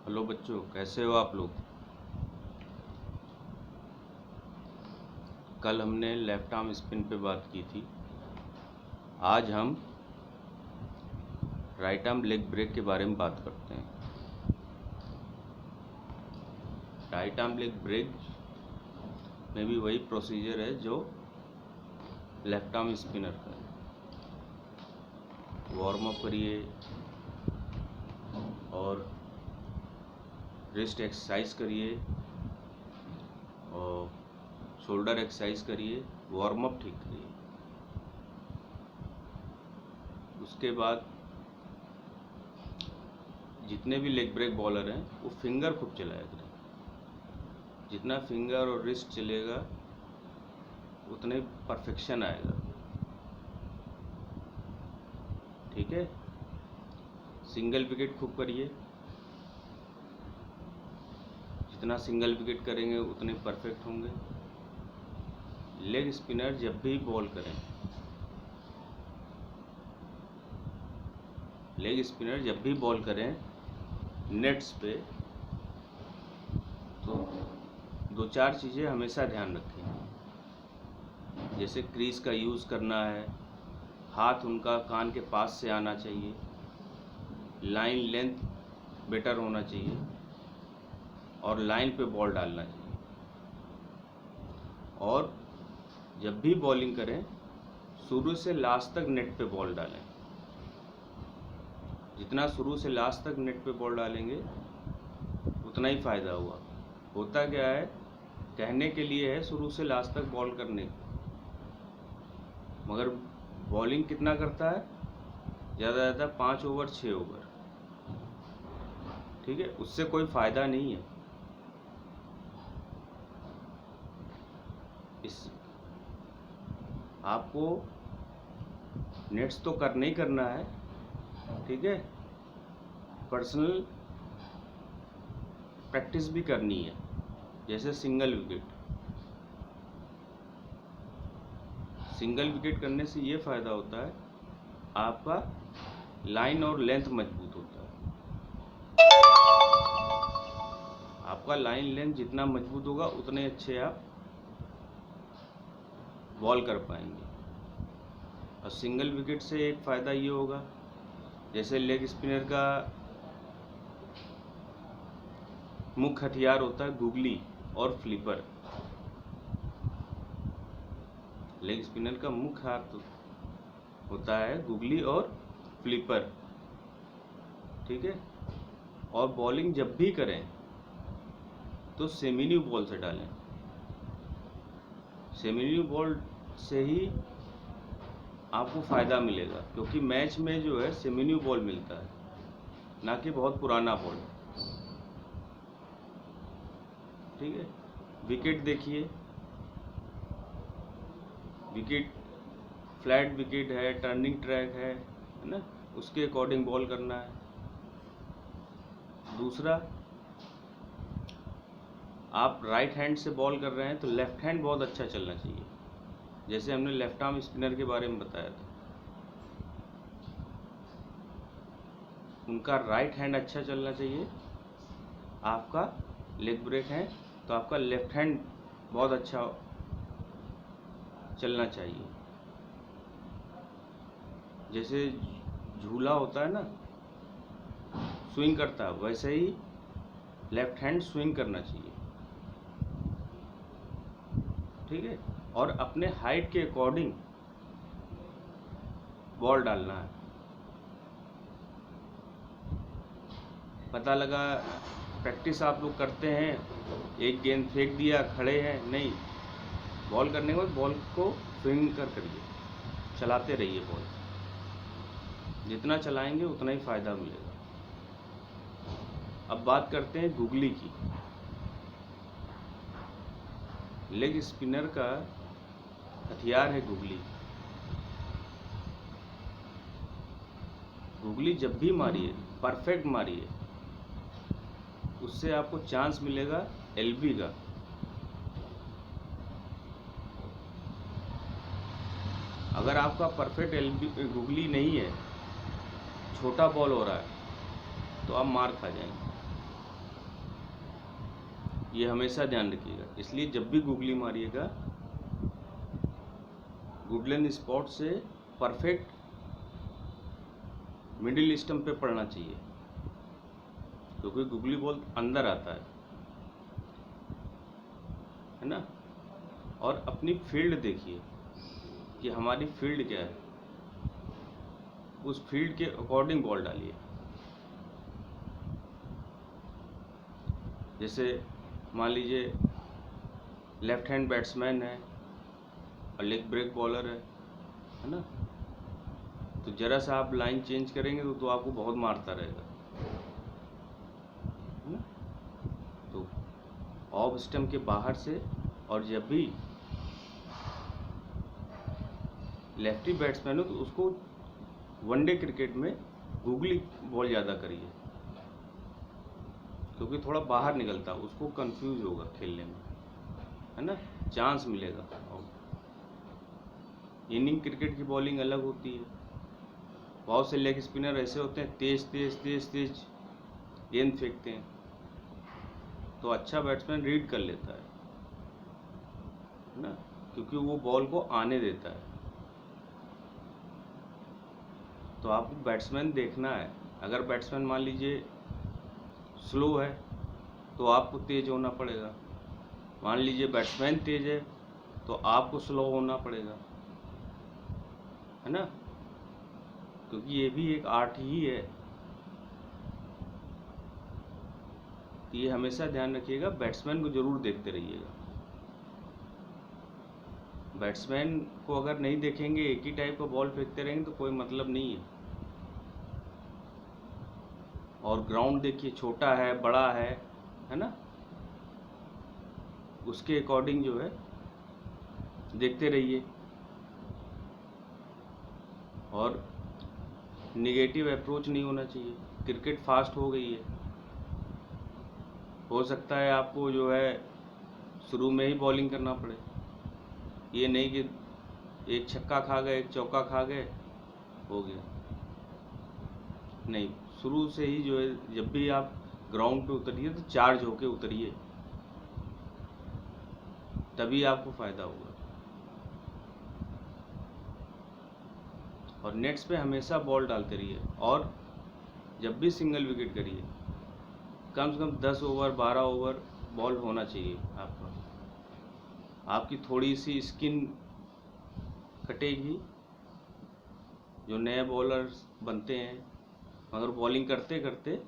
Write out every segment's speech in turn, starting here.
Hello बच्चों, कैसे हो आप लोग। कल हमने लेफ्ट आर्म स्पिन पे बात की थी। आज हम राइट आर्म लेग ब्रेक के बारे में बात करते हैं। राइट आर्म लेग ब्रेक में भी वही प्रोसीजर है जो लेफ्ट आर्म स्पिनर का है। वार्म अप करिए और रिस्ट एक्सरसाइज करिए और शोल्डर एक्सरसाइज करिए, वार्म अप ठीक करिए। उसके बाद जितने भी लेग ब्रेक बॉलर हैं वो फिंगर खूब चलाया करें। जितना फिंगर और रिस्ट चलेगा उतने परफेक्शन आएगा। ठीक है। सिंगल विकेट खूब करिए। जितना सिंगल विकेट करेंगे उतने परफेक्ट होंगे। लेग स्पिनर जब भी बॉल करें, नेट्स पे, तो दो चार चीज़ें हमेशा ध्यान रखें। जैसे क्रीज का यूज़ करना है, हाथ उनका कान के पास से आना चाहिए, लाइन लेंथ बेटर होना चाहिए और लाइन पे बॉल डालना चाहिए। और जब भी बॉलिंग करें शुरू से लास्ट तक नेट पे बॉल डालें। जितना शुरू से लास्ट तक नेट पे बॉल डालेंगे उतना ही फ़ायदा हुआ। होता क्या है, कहने के लिए है शुरू से लास्ट तक बॉल करने, मगर बॉलिंग कितना करता है, ज़्यादा 5 ओवर 6 ओवर। ठीक है, उससे कोई फ़ायदा नहीं है। इस आपको नेट्स तो करना ही करना है। ठीक है, पर्सनल प्रैक्टिस भी करनी है। जैसे सिंगल विकेट करने से ये फ़ायदा होता है, आपका लाइन और लेंथ मजबूत होता है। आपका लाइन लेंथ जितना मजबूत होगा उतने अच्छे आप बॉल कर पाएंगे। और सिंगल विकेट से एक फ़ायदा ये होगा, जैसे लेग स्पिनर का मुख्य हथियार होता है गुगली और फ्लिपर। लेग स्पिनर का मुख्य हाथ होता है गुगली और फ्लिपर। ठीक है। और बॉलिंग जब भी करें तो सेमी न्यू बॉल से डालें। सेमी न्यू बॉल से ही आपको फ़ायदा मिलेगा, क्योंकि मैच में जो है सेमी न्यू बॉल मिलता है, ना कि बहुत पुराना बॉल। ठीक है। विकेट देखिए, विकेट फ्लैट विकेट है, टर्निंग ट्रैक है ना, उसके अकॉर्डिंग बॉल करना है। दूसरा, आप राइट हैंड से बॉल कर रहे हैं तो लेफ्ट हैंड बहुत अच्छा चलना चाहिए। जैसे हमने लेफ्ट आर्म स्पिनर के बारे में बताया था, उनका राइट हैंड अच्छा चलना चाहिए। आपका लेग ब्रेक है तो आपका लेफ्ट हैंड बहुत अच्छा चलना चाहिए। जैसे झूला होता है ना, स्विंग करता है, वैसे ही लेफ्ट हैंड स्विंग करना चाहिए। ठीक है। और अपने हाइट के अकॉर्डिंग बॉल डालना है। पता लगा प्रैक्टिस आप लोग करते हैं, एक गेंद फेंक दिया, खड़े हैं, नहीं, बॉल करने के बाद बॉल को स्विंग करिए, चलाते रहिए बॉल। जितना चलाएंगे उतना ही फ़ायदा मिलेगा। अब बात करते हैं गुगली की। लेग स्पिनर का हथियार है गुगली। गुगली जब भी मारिए, परफेक्ट मारिए, उससे आपको चांस मिलेगा एलबी का। अगर आपका परफेक्ट एलबी गुगली नहीं है, छोटा बॉल हो रहा है, तो आप मार खा जाएंगे। ये हमेशा ध्यान रखिएगा। इसलिए जब भी गूगली मारिएगा, गुडलैंड स्पॉट से परफेक्ट मिडिल स्टंप पे पड़ना चाहिए, क्योंकि गूगली बॉल अंदर आता है ना। और अपनी फील्ड देखिए कि हमारी फील्ड क्या है, उस फील्ड के अकॉर्डिंग बॉल डालिए। जैसे मान लीजिए लेफ्ट हैंड बैट्समैन है और लेग ब्रेक बॉलर है ना, तो जरा सा आप लाइन चेंज करेंगे तो आपको बहुत मारता रहेगा, है ना। तो ऑफ स्टंप के बाहर से, और जब भी लेफ्टी बैट्समैन हो तो उसको वनडे क्रिकेट में गूगली बॉल ज़्यादा करिए, क्योंकि थोड़ा बाहर निकलता, उसको कंफ्यूज होगा खेलने में, है ना, चांस मिलेगा। और इनिंग क्रिकेट की बॉलिंग अलग होती है। बहुत से लेग स्पिनर ऐसे होते हैं, तेज तेज तेज तेज गेंद फेंकते हैं, तो अच्छा बैट्समैन रीड कर लेता है ना, क्योंकि वो बॉल को आने देता है। तो आपको बैट्समैन देखना है। अगर बैट्समैन मान लीजिए स्लो है तो आपको तेज होना पड़ेगा, मान लीजिए बैट्समैन तेज है तो आपको स्लो होना पड़ेगा, है ना, क्योंकि ये भी एक आर्ट ही है। तो ये हमेशा ध्यान रखिएगा, बैट्समैन को जरूर देखते रहिएगा। बैट्समैन को अगर नहीं देखेंगे, एक ही टाइप का बॉल फेंकते रहेंगे तो कोई मतलब नहीं है। और ग्राउंड देखिए, छोटा है बड़ा है ना, उसके अकॉर्डिंग जो है देखते रहिए। और निगेटिव अप्रोच नहीं होना चाहिए। क्रिकेट फास्ट हो गई है, हो सकता है आपको जो है शुरू में ही बॉलिंग करना पड़े। ये नहीं कि एक छक्का खा गए, एक चौका खा गए, हो गया। नहीं, शुरू से ही जो है, जब भी आप ग्राउंड पे उतरिए तो चार्ज होके उतरिए, तभी आपको फायदा होगा। और नेट्स पे हमेशा बॉल डालते रहिए। और जब भी सिंगल विकेट करिए, कम से कम 10 ओवर 12 ओवर बॉल होना चाहिए आपका। आपकी थोड़ी सी स्किन कटेगी, जो नए बॉलर्स बनते हैं, मगर बॉलिंग करते करते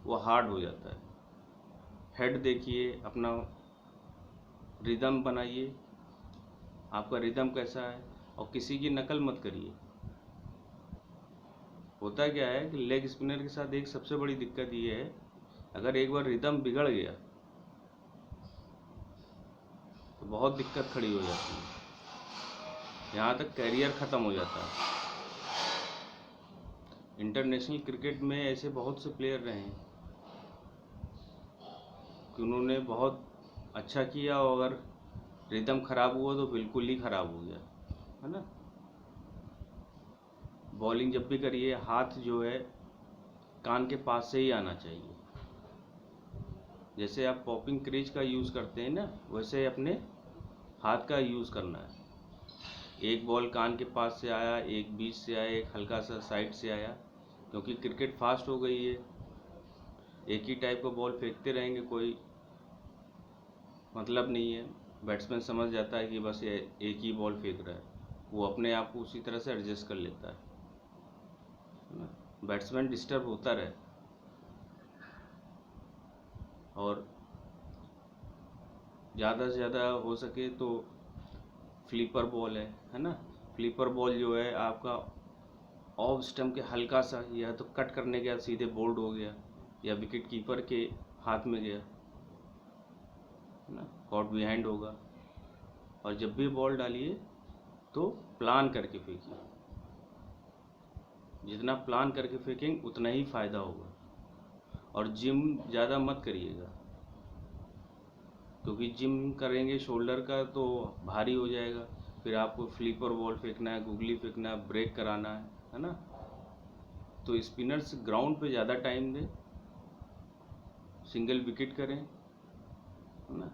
वो हार्ड हो जाता है। हेड देखिए, अपना रिदम बनाइए, आपका रिदम कैसा है, और किसी की नकल मत करिए। होता क्या है कि लेग स्पिनर के साथ एक सबसे बड़ी दिक्कत ये है, अगर एक बार रिदम बिगड़ गया तो बहुत दिक्कत खड़ी हो जाती है, यहाँ तक कैरियर ख़त्म हो जाता है। इंटरनेशनल क्रिकेट में ऐसे बहुत से प्लेयर रहे हैं कि उन्होंने बहुत अच्छा किया, और अगर रिदम ख़राब हुआ तो बिल्कुल ही ख़राब हो गया, है ना। बॉलिंग जब भी करिए, हाथ जो है कान के पास से ही आना चाहिए। जैसे आप पॉपिंग क्रीज का यूज़ करते हैं ना, वैसे अपने हाथ का यूज़ करना है। एक बॉल कान के पास से आया, एक बीच से आया, एक हल्का सा साइड से आया, क्योंकि क्रिकेट फास्ट हो गई है। एक ही टाइप का बॉल फेंकते रहेंगे, कोई मतलब नहीं है। बैट्समैन समझ जाता है कि बस ये एक ही बॉल फेंक रहा है, वो अपने आप को उसी तरह से एडजस्ट कर लेता है ना। बैट्समैन डिस्टर्ब होता रहे। और ज़्यादा से ज़्यादा हो सके तो फ्लीपर बॉल है ना। फ्लीपर बॉल जो है आपका ऑफ स्टंप के हल्का सा, या तो कट करने के बाद सीधे बोल्ड हो गया, या विकेट कीपर के हाथ में गया, है ना, कॉट बिहाइंड होगा। और जब भी बॉल डालिए तो प्लान करके फेंकिए, जितना प्लान करके फेंकेंगे उतना ही फ़ायदा होगा। और जिम ज़्यादा मत करिएगा, क्योंकि जिम करेंगे शोल्डर का तो भारी हो जाएगा, फिर आपको फ्लीपर बॉल फेंकना है, गूगली फेंकना है, ब्रेक कराना है ना। तो स्पिनर्स ग्राउंड पे ज़्यादा टाइम दें, सिंगल विकेट करें, है ना।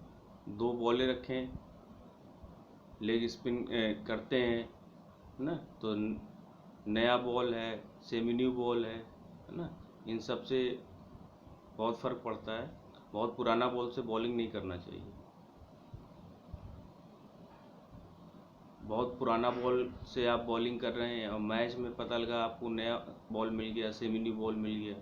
2 बॉलें रखें, लेग स्पिन करते हैं, है ना, तो नया बॉल है, सेमी न्यू बॉल है ना, इन सब से बहुत फ़र्क पड़ता है। बहुत पुराना बॉल से बॉलिंग नहीं करना चाहिए। बहुत पुराना बॉल से आप बॉलिंग कर रहे हैं और मैच में पता लगा आपको नया बॉल मिल गया, सेमी न्यू बॉल मिल गया,